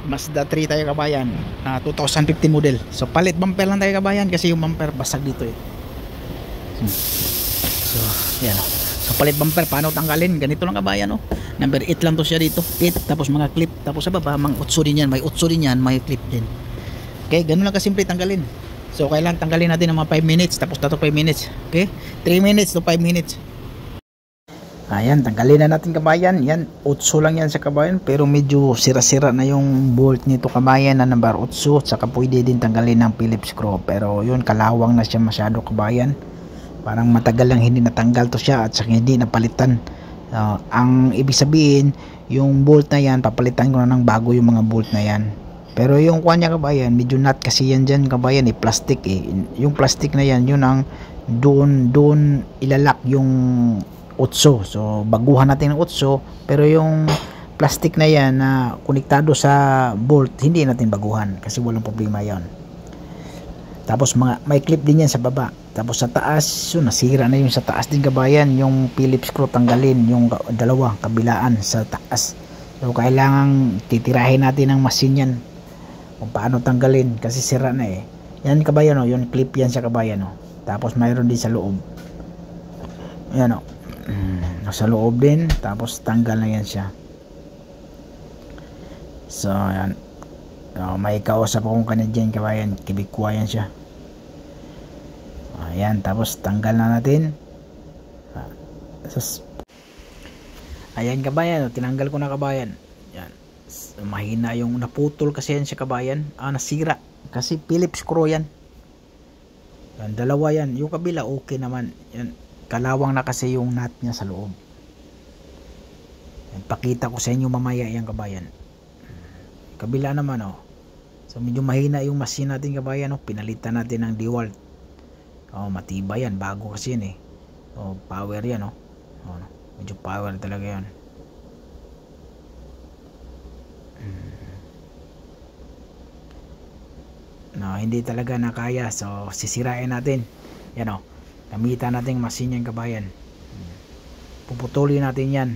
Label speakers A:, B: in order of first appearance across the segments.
A: Mazda 3 tayo kabayan, 2015 model. So palit bumper lang tayo kabayan kasi yung bumper basag dito eh. So yan o. So palit bumper, paano tanggalin? Ganito lang kabayan o. Number 8 lang to siya dito, 8, tapos mga clip, tapos sa baba mga 8 din yan, may 8 din yan, may clip din. Okay, ganun lang kasimple tanggalin. So kailan tanggalin natin ng mga 5 minutes, tapos tato 5 minutes. Okay, 3 minutes to 5 minutes. Ayan, tanggalin na natin kabayan. Yan, 8 lang yan sa kabayan, pero medyo sira-sira na yung bolt nito kabayan na number 8. Saka pwede din tanggalin ng Phillips screw, pero yun, kalawang na siya masyado kabayan. Parang matagal lang hindi natanggal to siya at saka hindi napalitan. Ang ibig sabihin, yung bolt na yan, papalitan ko na ng bago yung mga bolt na yan. Pero yung kuha niya kabayan, medyo nut kasi yan dyan kabayan, plastic eh. Yung plastic na yan, yun ang doon ilalak yung 8. So baguhan natin ng 8, pero yung plastic na yan na konektado sa bolt, hindi natin baguhan kasi walang problema yan. Tapos may clip din yan sa baba. Tapos sa taas, so nasira na yung sa taas din kabayan, yung Phillips screw tanggalin, yung dalawa kabilaan sa taas. So kailangan titirahin natin ng machine yan kung paano tanggalin kasi sira na eh. Yan kabayan o, yung clip yan sa kabayan o. Tapos mayroon din sa loob. Yan o. Nasa loob din, tapos tanggal na yan siya. So yan, may kausap akong Canadian kabayan, Quebecois yan siya. Ayan, tapos tanggal na natin. Ayan kabayan, tinanggal ko na kabayan. Yan, mahina yung naputol kasi yan siya kabayan. Nasira kasi Phillips screw yan. Yan, dalawa yan. Yung kabila okay naman. Yan, kalawang na kasi yung nut niya sa loob. Pakita ko sa inyo mamaya yan kabayan. Kabila naman oh. So medyo mahina yung machine natin kabayan oh. Pinalitan natin ng DeWalt. Matibay yan, bago kasi yan eh. Power yan oh. Medyo power talaga yan. Hindi talaga nakaya, so sisirain natin. Yan oh. Gamitan natin machine yan kabayan. Puputulin natin yan.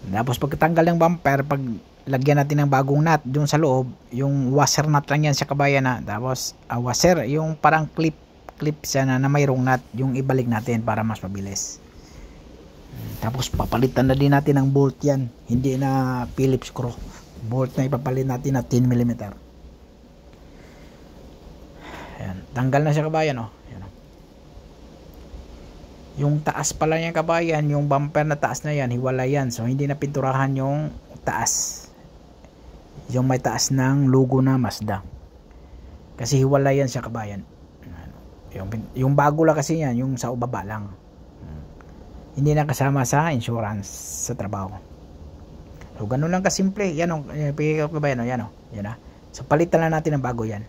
A: Tapos pagkatanggal ng bumper, pag lagyan natin ng bagong nut doon sa loob, yung washer nut lang yan sa kabayan na. Tapos washer, yung parang clip siya na mayroong nut, yung ibalik natin para mas mabilis. Tapos papalitan na din natin ng bolt yan, hindi na Phillips screw. Bolt na ipapalit natin na 10mm. Ayan, tanggal na siya kabayan oh. Ayan, oh. Yung taas pala niya kabayan, yung bumper na taas na yan, hiwalay yan. So hindi na pinturahan yung taas. Yung may taas ng logo na Mazda. Kasi hiwalay yan siya kabayan. Yung bago lang kasi yan, yung sa baba lang. Hindi na kasama sa insurance sa trabaho. So ganun lang kasimple. Yan o, kabayan o, yan o. Yan, so palitan lang natin ng bago yan.